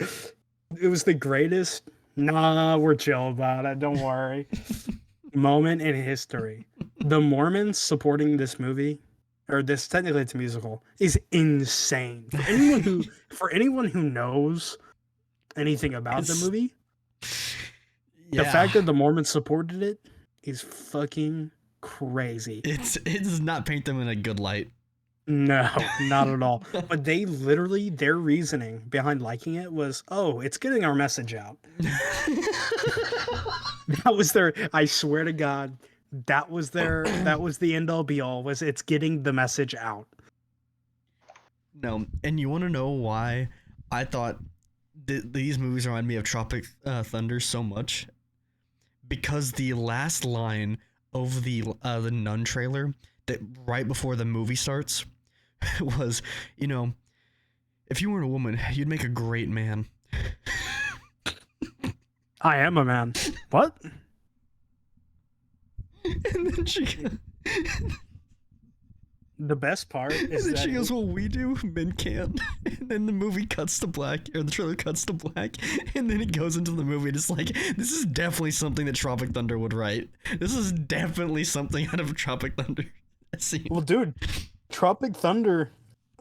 it was the greatest. Nah, we're chill about it. Don't worry. Moment in history. The Mormons supporting this movie, or this, technically it's a musical, is insane. For anyone who knows anything about the movie, the fact that the Mormons supported it is fucking crazy. It does not paint them in a good light. No, not at all. But they literally, their reasoning behind liking it was, oh, it's getting our message out. That was their, I swear to God, that was the end all be all, was it's getting the message out. No, and you want to know why I thought these movies remind me of Tropic Thunder so much? Because the last line of the Nun trailer, that right before the movie starts, was, you know, if you weren't a woman, you'd make a great man. I am a man. What? And then she The best part is and then that she goes, well, we do, men can't. And then the movie cuts to black, or the trailer cuts to black, and then it goes into the movie, and it's like, this is definitely something that Tropic Thunder would write. This is definitely something out of Tropic Thunder. Scene. well, dude, Tropic Thunder,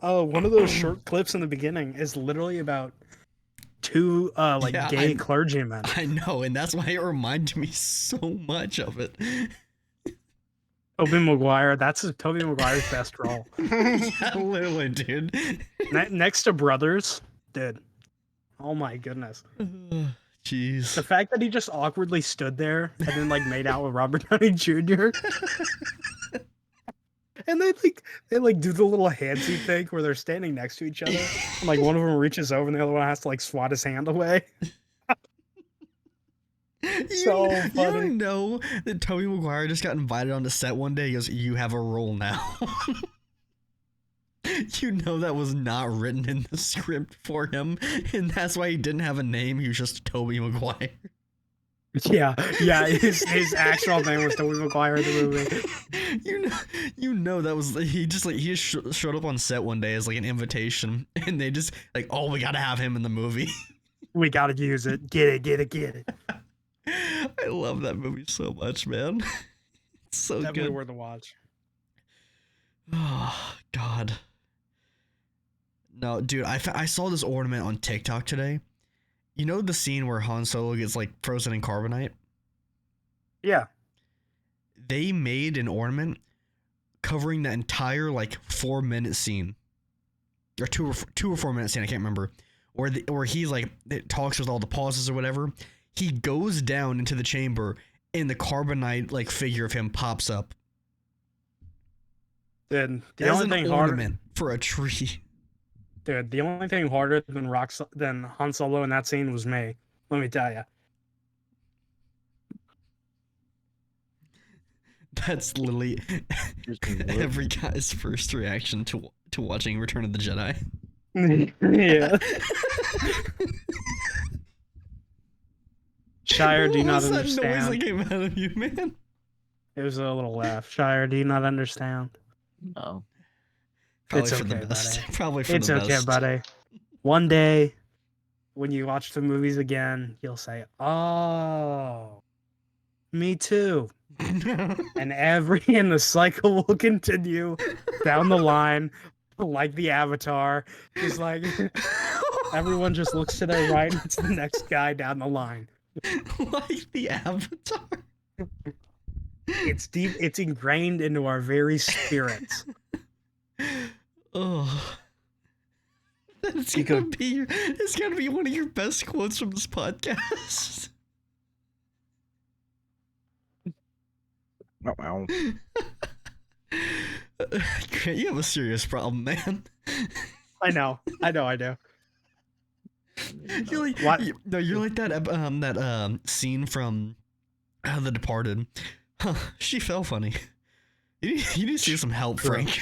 one of those short clips in the beginning is literally about two gay clergymen. I know, and that's why it reminded me so much of it. Tobey Maguire, that's Tobey Maguire's best role. Yeah, literally, dude. Next to Brothers, dude. Oh my goodness. Jeez. The fact that he just awkwardly stood there and then like made out with Robert Downey Jr. And they do the little handsy thing where they're standing next to each other. And like one of them reaches over and the other one has to like swat his hand away. So funny. You know that Tobey Maguire just got invited on the set one day. He goes, you have a role now. You know that was not written in the script for him, and that's why he didn't have a name. He was just Tobey Maguire. Yeah. His actual name was Tobey Maguire in the movie. You know that was he just showed up on set one day as like an invitation, and they just like, oh, we gotta have him in the movie. We gotta use it. Get it. I love that movie so much, man. It's so Definitely good. worth a watch. Oh God. No, dude, I saw this ornament on TikTok today. You know the scene where Han Solo gets like frozen in carbonite? Yeah. They made an ornament covering that entire like 4-minute scene, or two or 4 minute scene. I can't remember. Where he's like, it talks with all the pauses or whatever. He goes down into the chamber, and the carbonite like figure of him pops up. Dude, the That's only an thing ornament for a tree. Dude, the only thing harder than Han Solo in that scene was me. Let me tell you. That's literally every guy's first reaction to watching Return of the Jedi. Yeah. Shire, do you not What was that noise understand? that came out of you, man? It was a little laugh. Shire, do you not understand? No. Probably It's for the okay, best. buddy. Probably for It's the okay, best. buddy. One day, when you watch the movies again, you'll say, "Oh, me too," and the cycle will continue down the line, like the Avatar. Just like everyone just looks to their right, and it's the next guy down the line. Like the Avatar. It's deep. It's ingrained into our very spirits. Oh. It's You gonna be one of your best quotes from this podcast. Wow. Grant, you have a serious problem, man. I know. You're like What? you're like that scene from The Departed. Huh, she fell funny. You need to see some help, True. Frank.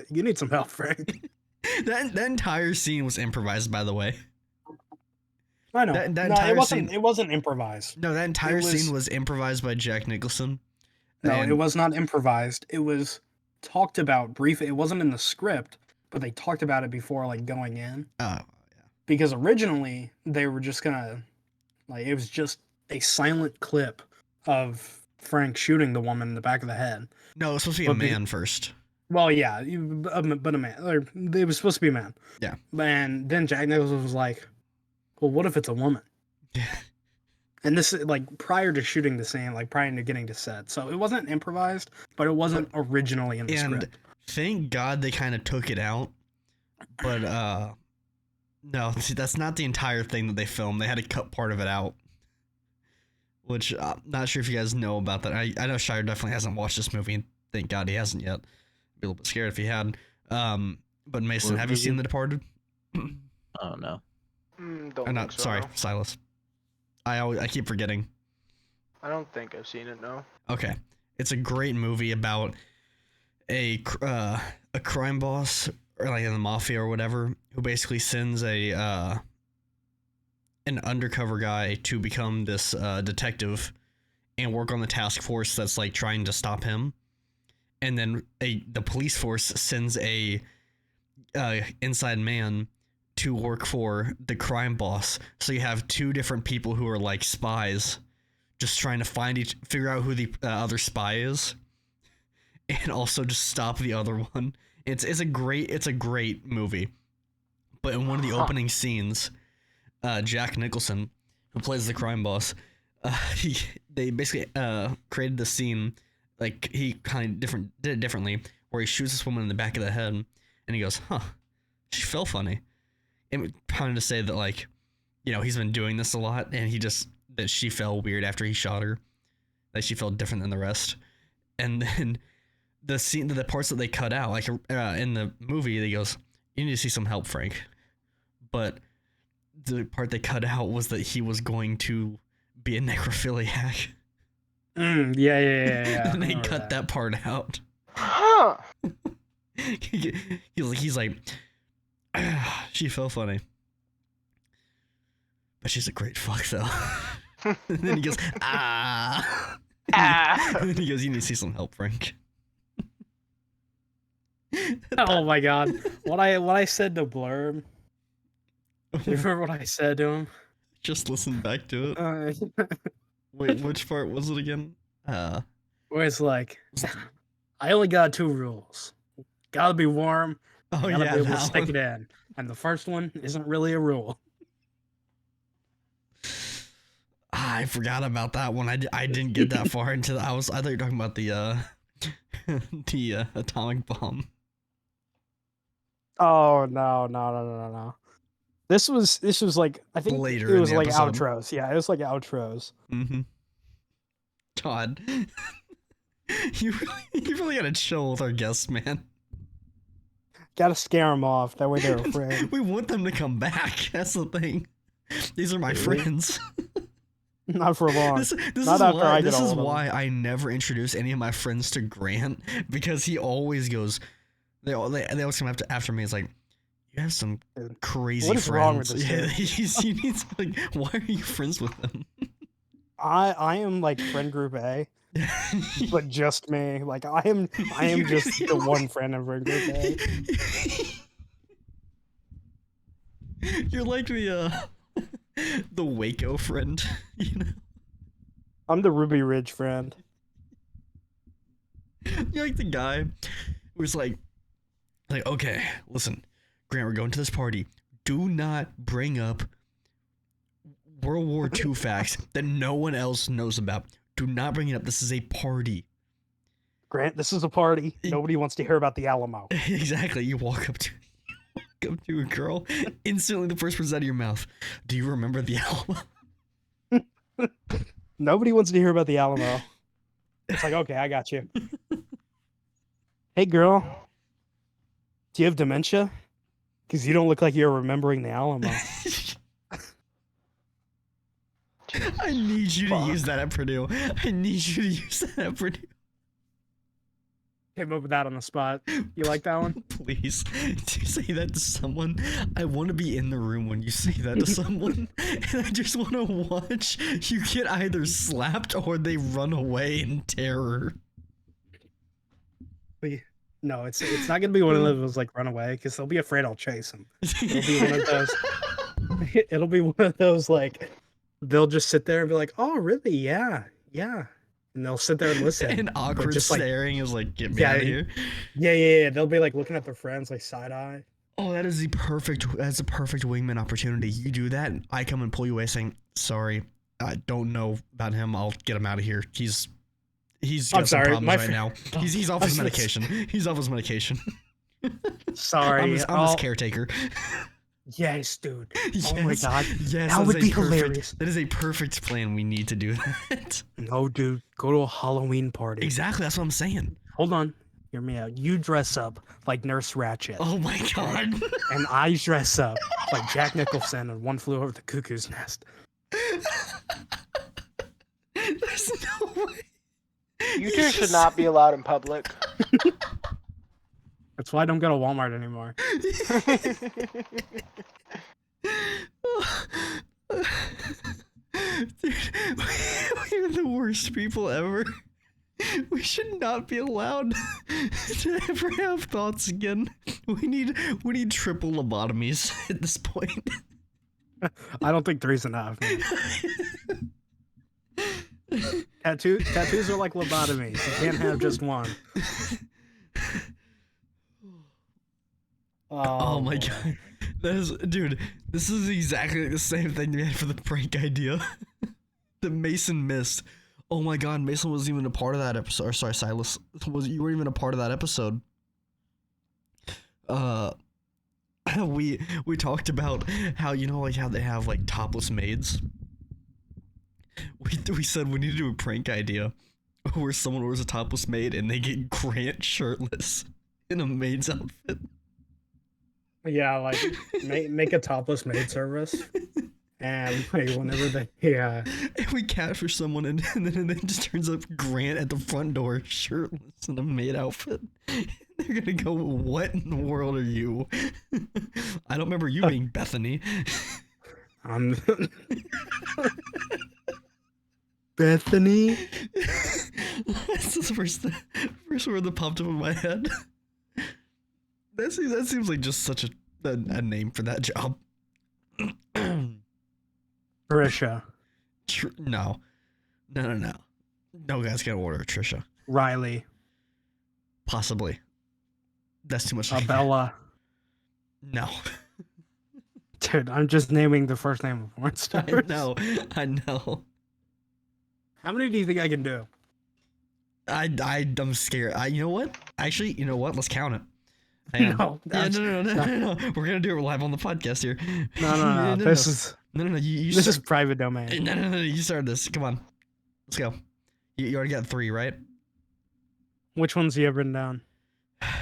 You need some help, Frank. That entire scene was improvised, by the way. I know. That No, entire it wasn't. scene- It wasn't improvised. No, that entire was- scene was improvised by Jack Nicholson. No, And- it was not improvised. It was talked about briefly. It wasn't in the script, but they talked about it before, like going in. Oh, Because originally they were just gonna, like, it was just a silent clip of Frank shooting the woman in the back of the head. no, it was supposed to be a But be- man first. Well, yeah, but a man. Or it was supposed to be a man. Yeah. And then Jack Nicholson was like, "Well, what if it's a woman?" And this is like prior to shooting the scene, like prior to getting to set. So it wasn't improvised, but it wasn't originally in the And script. thank God they kind of took it out. But no, see, that's not the entire thing that they filmed. They had to cut part of it out. Which I'm not sure if you guys know about that. I know Shire definitely hasn't watched this movie, and thank God he hasn't yet. Be a little bit scared if he had. But Mason, What have you seen movie? The Departed? Oh no. Don't Or think not? so, Sorry, no. Silas. I keep forgetting. I don't think I've seen it. No. Okay, it's a great movie about a crime boss or like in the mafia or whatever who basically sends an undercover guy to become this detective and work on the task force that's like trying to stop him, and then the police force sends a inside man to work for the crime boss. So you have two different people who are like spies, just trying to figure out who the other spy is, and also just stop the other one. It's a great movie. But in one of the opening scenes, Jack Nicholson, who plays the crime boss, they basically created the scene, like he kind of did it differently, where he shoots this woman in the back of the head, and he goes, "Huh, she fell funny." And trying to say that, like, you know, he's been doing this a lot, and that she fell weird after he shot her, that she felt different than the rest. And then the parts that they cut out, like in the movie, he goes, "You need to see some help, Frank." But the part they cut out was that he was going to be a necrophiliac. Yeah. And I they remember cut that part out. Huh. he's like, she felt funny, but she's a great fuck though. And then he goes, ah. Ah. And then he goes, "You need to see some help, Frank." Oh my god. What I said to Blurb. Do you remember what I said to him? Just listen back to it. Where Wait, which part was it again? it's like, I only got 2 rules. Gotta be warm. Oh Gotta yeah, be able to that stick one. it in. And the first one isn't really a rule. I forgot about that one. I didn't get that far into I thought you were talking about the the atomic bomb. Oh no. This was like, I think Later it in was the like episode. outros. Yeah, it was like outros. Mm-hmm. God. You really gotta chill with our guests, man. Gotta scare them off. That way they're afraid. We want them to come back. That's the thing. These are my Really? friends. Not for long. This Not is after why, I get this all is of them. why I never introduce any of my friends to Grant, because he always goes. They always come after me. It's like, you have some Dude, crazy what is friends. wrong with this Yeah, dude? you need to, like, why are you friends with them? I am like friend group A, but just me. Like I am just the one friend in friend group A. You're like the Waco friend, you know. I'm the Ruby Ridge friend. You're like the guy who's like, okay, listen, Grant, we're going to this party. Do not bring up World War II facts that no one else knows about. Do not bring it up. This is a party. Grant, this is a party. Nobody wants to hear about the Alamo. Exactly. You walk up to a girl, instantly the first words out of your mouth. Do you remember the Alamo? Nobody wants to hear about the Alamo. It's like, okay, I got you. Hey, girl. Do you have dementia? Because you don't look like you're remembering the Alamo. I need you to Fuck. use that at Purdue. I need you to use that at Purdue. Came up with that on the spot. You like that one? Please, do you say that to someone? I want to be in the room when you say that to someone, and I just want to watch you get either slapped or they run away in terror. No, it's not gonna be one of those like run away because they'll be afraid I'll chase them. It'll be one of those. It'll be one of those like they'll just sit there and be like, "Oh, really? Yeah, yeah," and they'll sit there and listen. And but awkward just like, staring is like, get me Yeah, out of here. yeah. They'll be like looking at their friends like side eye. Oh, that's a perfect wingman opportunity. You do that, and I come and pull you away saying, sorry, I don't know about him. I'll get him out of here. He's got I'm some sorry, problems my right fr- now. He's off I'm his so- medication. He's off his medication. Sorry, I'm his caretaker. Yes, dude. Yes, Oh my god, yes, that would is a be perfect- hilarious. That is a perfect plan. We need to do that. No, dude, go to a Halloween party. Exactly, that's what I'm saying. Hold on, hear me out. You dress up like Nurse Ratched, Oh my god. and I dress up like Jack Nicholson and One Flew Over the Cuckoo's Nest. There's no way. You two should not be allowed in public. That's why I don't go to Walmart anymore. Dude, we're the worst people ever. We should not be allowed to ever have thoughts again. We need triple lobotomies at this point. I don't think three's enough. Tattoos are like lobotomies. You can't have just one. Oh my god. That is, dude, this is exactly the same thing we had for the prank idea. The Mason missed. Oh my god, Mason wasn't even a part of that episode. Or sorry, Silas. You weren't even a part of that episode. We talked about how, you know, like how they have like topless maids. We said we need to do a prank idea where someone wears a topless maid and they get Grant shirtless in a maid's outfit. Yeah, like make a topless maid service, and like whenever they And we capture someone and then it just turns up Grant at the front door shirtless in a maid outfit. They're gonna go, what in the world are you? I don't remember you being Bethany. Bethany. That's the first word that popped up in my head. That seems like just such a name for that job. Trisha. No, no guy's gonna order a Trisha. Riley. Possibly. That's too much. Bella. No. Dude, I'm just naming the first name of porn stars. I know. How many do you think I can do? I'm scared. You know what? Actually, you know what? Let's count it. No, No. We're gonna do it live on the podcast here. No. This is This is private domain. No. You started this. Come on. Let's go. You already got 3, right? Which ones do you have written down?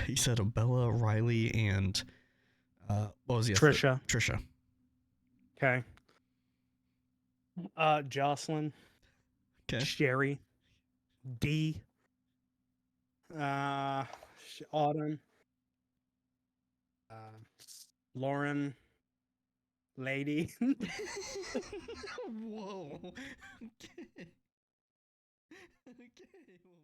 You said Bella, Riley, and what was the other? Trisha. Trisha. Okay. Jocelyn. Okay. Sherry. D. Autumn. Lauren. Lady. Whoa. Okay. Okay. Well,